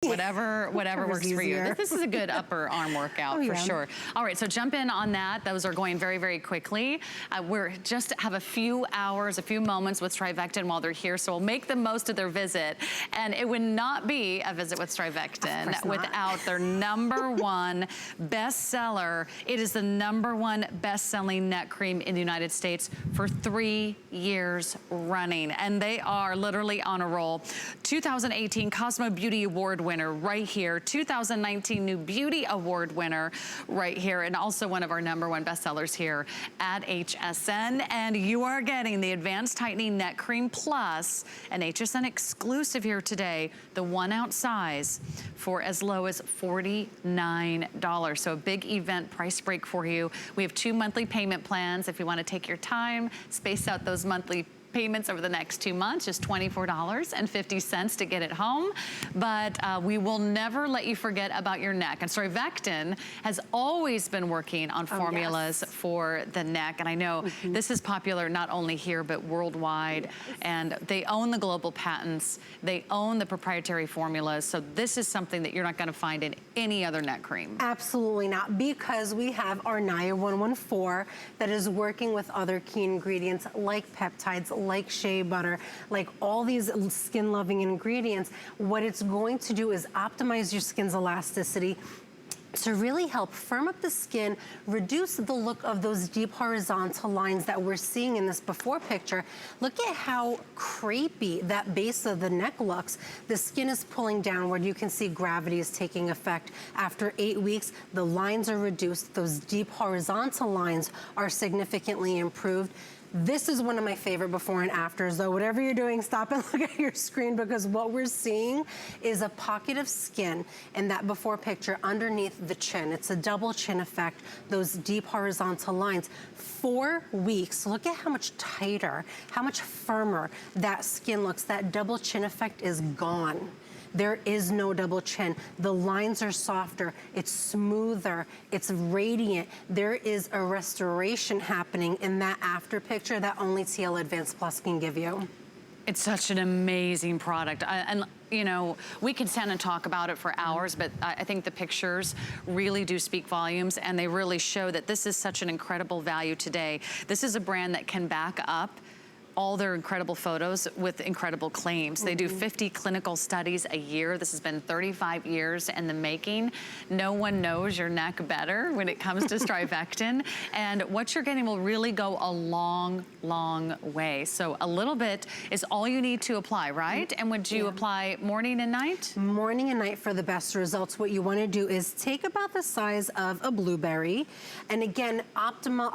Whatever works for you. This is a good upper arm workout for sure. All right, so jump in on that. Those are going very, very quickly. We're just have a few hours, a few moments with StriVectin while they're here, so we'll make the most of their visit. And it would not be a visit with StriVectin without their #1 bestseller. It is the #1 best-selling neck cream in the United States for 3 years running. And they are literally on a roll. 2018 Cosmo Beauty Award winner right here, 2019 New Beauty Award winner right here, and also one of our #1 bestsellers here at HSN. And you are getting the Advanced Tightening Neck Cream Plus, an HSN exclusive here today, the 1 ounce size for as low as $49. So a big event price break for you. We have 2 monthly payment plans if you want to take your time, space out those monthly payments over the next 2 months, just $24.50 to get it home. But we will never let you forget about your neck. And StriVectin has always been working on formulas for the neck. And I know this is popular not only here, but worldwide. And they own the global patents. They own the proprietary formulas. So this is something that you're not gonna find in any other neck cream. Absolutely not, because we have our Naya 114 that is working with other key ingredients like peptides, like shea butter, like all these skin loving ingredients. What it's going to do is optimize your skin's elasticity to really help firm up the skin, reduce the look of those deep horizontal lines that we're seeing in this before picture. Look at how crepey that base of the neck looks. The skin is pulling downward. You can see gravity is taking effect. After 8 weeks, the lines are reduced. Those deep horizontal lines are significantly improved. This is one of my favorite before and afters, though. Whatever you're doing, stop and look at your screen, because what we're seeing is a pocket of skin in that before picture underneath the chin. It's a double chin effect, those deep horizontal lines. 4 weeks, look at how much tighter, how much firmer that skin looks. That double chin effect is gone. There is no double chin. The lines are softer, it's smoother, it's radiant. There is a restoration happening in that after picture that only TL Advanced Plus can give you. It's such an amazing product. And you know, we can stand and talk about it for hours, but I think the pictures really do speak volumes, and they really show that this is such an incredible value today. This is a brand that can back up all their incredible photos with incredible claims. They do 50 clinical studies a year. This has been 35 years in the making. No one knows your neck better when it comes to StriVectin. And what you're getting will really go a long, long way. So a little bit is all you need to apply, right? And would you apply morning and night? Morning and night for the best results. What you wanna do is take about the size of a blueberry. And again, optimal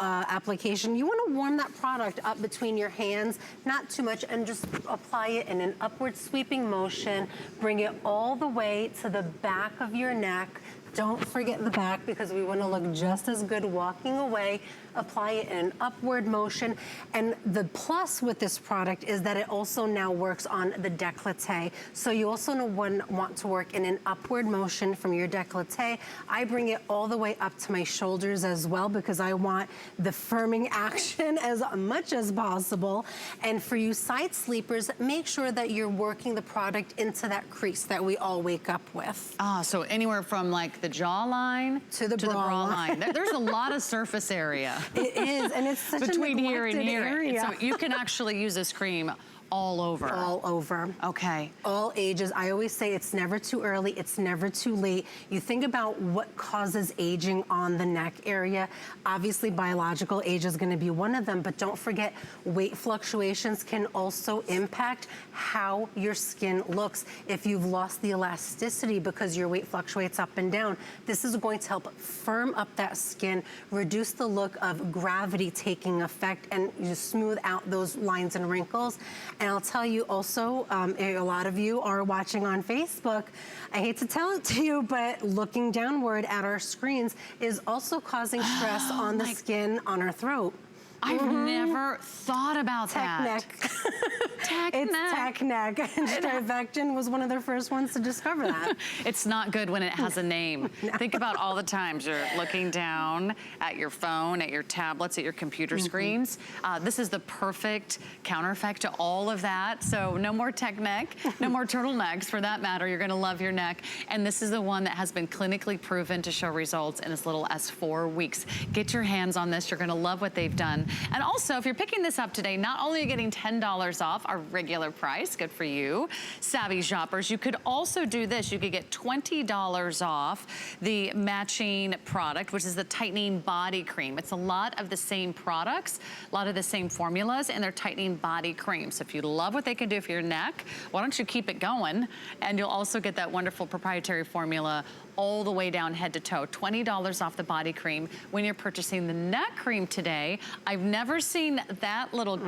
application. You wanna warm that product up between your hands, not too much, and just apply it in an upward sweeping motion. Bring it all the way to the back of your neck. Don't forget the back, because we want to look just as good walking away. Apply it in an upward motion. And the plus with this product is that it also now works on the décolleté. So you also want to work in an upward motion from your décolleté. I bring it all the way up to my shoulders as well, because I want the firming action as much as possible. And for you side sleepers, make sure that you're working the product into that crease that we all wake up with. Ah, so anywhere from like the jawline to the bra line. There's a lot of surface area. It is, and it's such between a here and here. Area. So you can actually use this cream all over. All over. Okay. All ages. I always say it's never too early, it's never too late. You think about what causes aging on the neck area. Obviously, biological age is gonna be one of them, but don't forget, weight fluctuations can also impact how your skin looks. If you've lost the elasticity because your weight fluctuates up and down, this is going to help firm up that skin, reduce the look of gravity taking effect, and you smooth out those lines and wrinkles. And I'll tell you also, a lot of you are watching on Facebook. I hate to tell it to you, but looking downward at our screens is also causing stress on the skin, on our throat. I've never thought about that. Tech neck. It's tech neck. And StriVectin was one of the first ones to discover that. It's not good when it has a name. No. Think about all the times you're looking down at your phone, at your tablets, at your computer screens. This is the perfect counter effect to all of that. So no more tech neck, no more turtlenecks for that matter. You're gonna love your neck. And this is the one that has been clinically proven to show results in as little as 4 weeks. Get your hands on this. You're gonna love what they've done. And also, if you're picking this up today, not only are you getting $10 off our regular price, good for you, savvy shoppers, you could also do this. You could get $20 off the matching product, which is the tightening body cream. It's a lot of the same products, a lot of the same formulas, and they're tightening body cream. So if you love what they can do for your neck, why don't you keep it going? And you'll also get that wonderful proprietary formula all the way down head to toe. $20 off the body cream when you're purchasing the neck cream today. I've never seen that little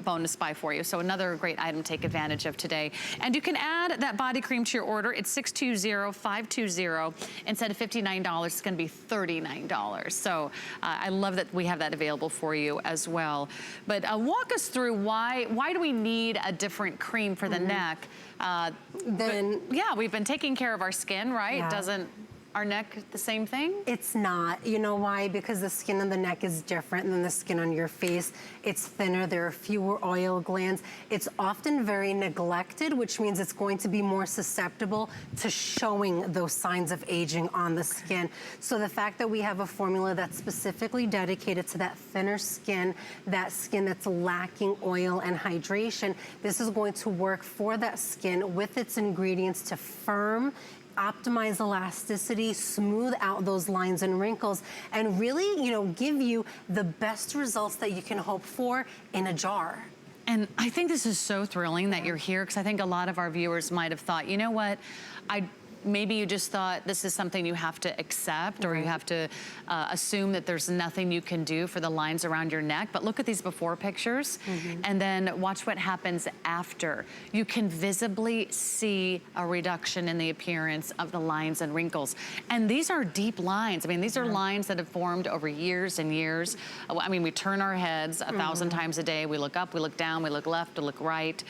bonus buy for you. So another great item to take advantage of today. And you can add that body cream to your order. It's $620-520. Instead of $59, it's gonna be $39. So I love that we have that available for you as well. But walk us through why do we need a different cream for the neck? Yeah, we've been taking care of our skin, right? Yeah. Doesn't our neck the same thing? It's not. You know why? Because the skin on the neck is different than the skin on your face. It's thinner, there are fewer oil glands. It's often very neglected, which means it's going to be more susceptible to showing those signs of aging on the skin. So the fact that we have a formula that's specifically dedicated to that thinner skin, that skin that's lacking oil and hydration, this is going to work for that skin with its ingredients to firm, optimize elasticity, smooth out those lines and wrinkles, and really, give you the best results that you can hope for in a jar. And I think this is so thrilling that you're here, because I think a lot of our viewers might have thought, you know what, maybe you just thought this is something you have to accept, or you have to assume that there's nothing you can do for the lines around your neck. But look at these before pictures, and then watch what happens after. You can visibly see a reduction in the appearance of the lines and wrinkles. And these are deep lines. I mean, these are lines that have formed over years and years. I mean, we turn our heads 1,000 times a day. We look up, we look down, we look left, we look right.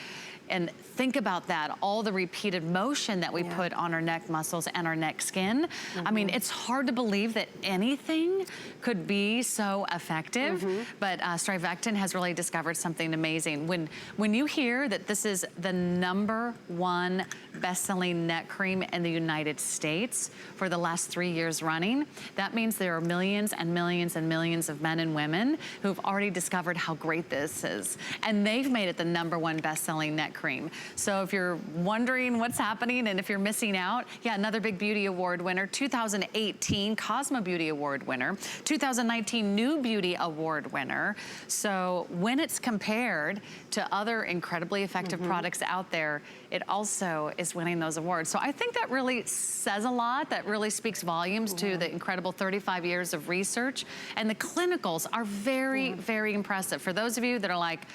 And think about that, all the repeated motion that we put on our neck muscles and our neck skin. I mean, it's hard to believe that anything could be so effective, but StriVectin has really discovered something amazing. When you hear that this is the #1 best-selling neck cream in the United States for the last 3 years running, that means there are millions and millions and millions of men and women who've already discovered how great this is. And they've made it the #1 best-selling neck cream. So if you're wondering what's happening and if you're missing out, yeah, another big beauty award winner, 2018 Cosmo Beauty Award winner, 2019 New Beauty Award winner. So when it's compared to other incredibly effective products out there, it also is winning those awards. So I think that really says a lot. That really speaks volumes to the incredible 35 years of research. And the clinicals are very, very impressive. For those of you that are like,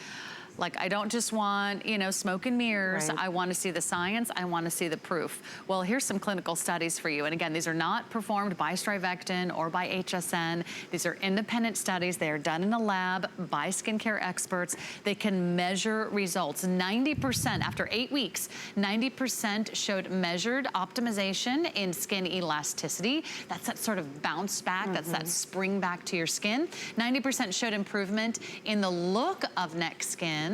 I don't just want, smoke and mirrors. I want to see the science. I want to see the proof. Well, here's some clinical studies for you. And again, these are not performed by StriVectin or by HSN. These are independent studies. They are done in a lab by skincare experts. They can measure results. 90%, after 8 weeks, 90% showed measured optimization in skin elasticity. That's that sort of bounce back. That's that spring back to your skin. 90% showed improvement in the look of neck skin,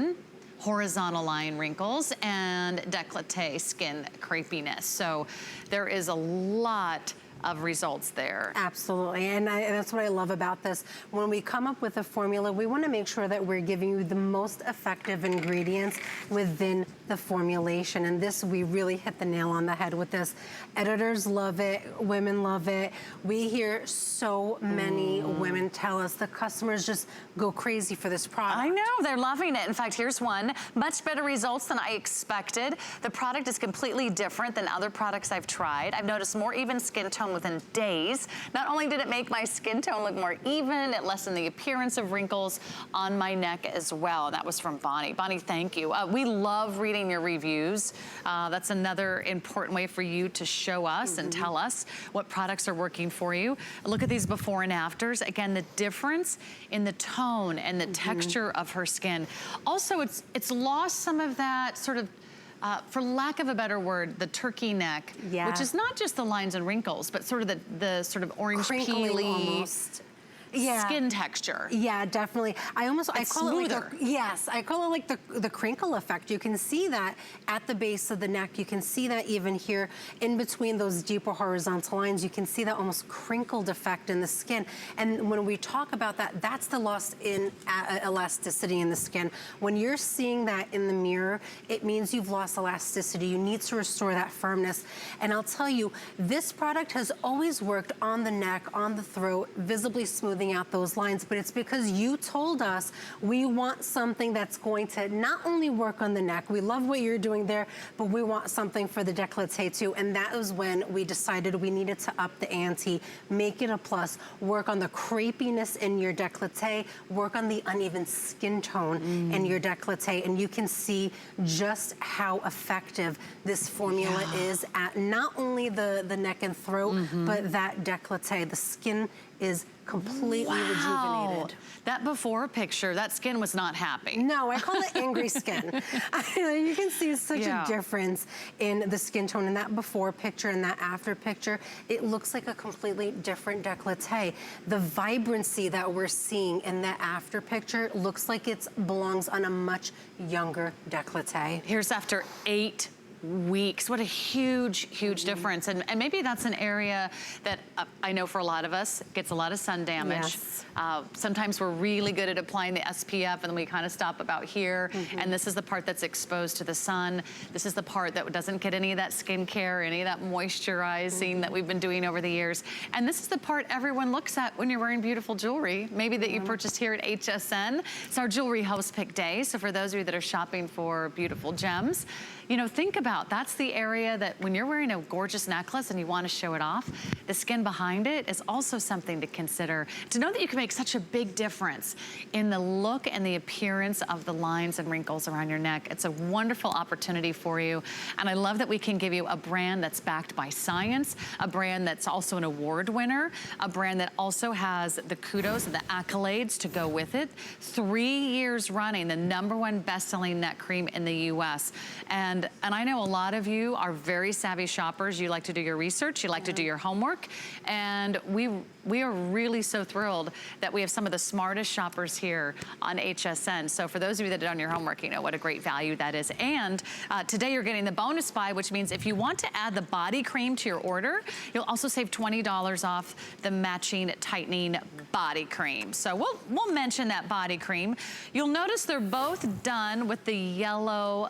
horizontal line wrinkles, and décolleté skin crepiness. So there is a lot of results there. Absolutely, and that's what I love about this. When we come up with a formula, we want to make sure that we're giving you the most effective ingredients within the formulation, and this, we really hit the nail on the head with this. Editors love it, women love it. We hear so many women tell us the customers just go crazy for this product. I know, they're loving it. In fact, here's one. Much better results than I expected. The product is completely different than other products I've tried. I've noticed more even skin tone on within days. Not only did it make my skin tone look more even, it lessened the appearance of wrinkles on my neck as well. That was from Bonnie. Bonnie, thank you. We love reading your reviews. That's another important way for you to show us and tell us what products are working for you. Look at these before and afters. Again, the difference in the tone and the texture of her skin. Also, it's lost some of that sort of for lack of a better word, the turkey neck, which is not just the lines and wrinkles, but sort of the sort of orange peely almost. Skin texture. Yeah, definitely. I call it like I call it like the crinkle effect. You can see that at the base of the neck. You can see that even here in between those deeper horizontal lines. You can see that almost crinkled effect in the skin. And when we talk about that, that's the loss in elasticity in the skin. When you're seeing that in the mirror, it means you've lost elasticity. You need to restore that firmness. And I'll tell you, this product has always worked on the neck, on the throat, visibly smoothing out those lines, but it's because you told us we want something that's going to not only work on the neck, we love what you're doing there, but we want something for the décolleté too, and that was when we decided we needed to up the ante, make it a plus, work on the crepiness in your décolleté, work on the uneven skin tone in your décolleté, and you can see just how effective this formula is at not only the neck and throat, but that décolleté. The skin is completely rejuvenated. That before picture, that skin was not happy. No, I call it angry skin. You can see such a difference in the skin tone in that before picture and that after picture. It looks like a completely different décolleté. The vibrancy that we're seeing in that after picture looks like it belongs on a much younger décolleté. Here's after 8 weeks. What a huge, huge difference. And maybe that's an area that I know for a lot of us gets a lot of sun damage. Sometimes we're really good at applying the SPF and then we kind of stop about here. And this is the part that's exposed to the sun. This is the part that doesn't get any of that skincare, any of that moisturizing that we've been doing over the years. And this is the part everyone looks at when you're wearing beautiful jewelry, maybe that you purchased here at HSN. It's our Jewelry Host Pick Day. So for those of you that are shopping for beautiful gems, you know, think about that's the area that when you're wearing a gorgeous necklace and you want to show it off, the skin behind it is also something to consider. To know that you can make such a big difference in the look and the appearance of the lines and wrinkles around your neck, it's a wonderful opportunity for you. And I love that we can give you a brand that's backed by science, a brand that's also an award winner, a brand that also has the kudos and the accolades to go with it. 3 years running, the #1 best-selling neck cream in the US. And I know a lot of you are very savvy shoppers. You like to do your research, you like to do your homework, and we are really so thrilled that we have some of the smartest shoppers here on HSN. So for those of you that have done your homework, you know what a great value that is. And today you're getting the bonus buy, which means if you want to add the body cream to your order, you'll also save $20 off the matching tightening body cream. So we'll mention that body cream. You'll notice they're both done with the yellow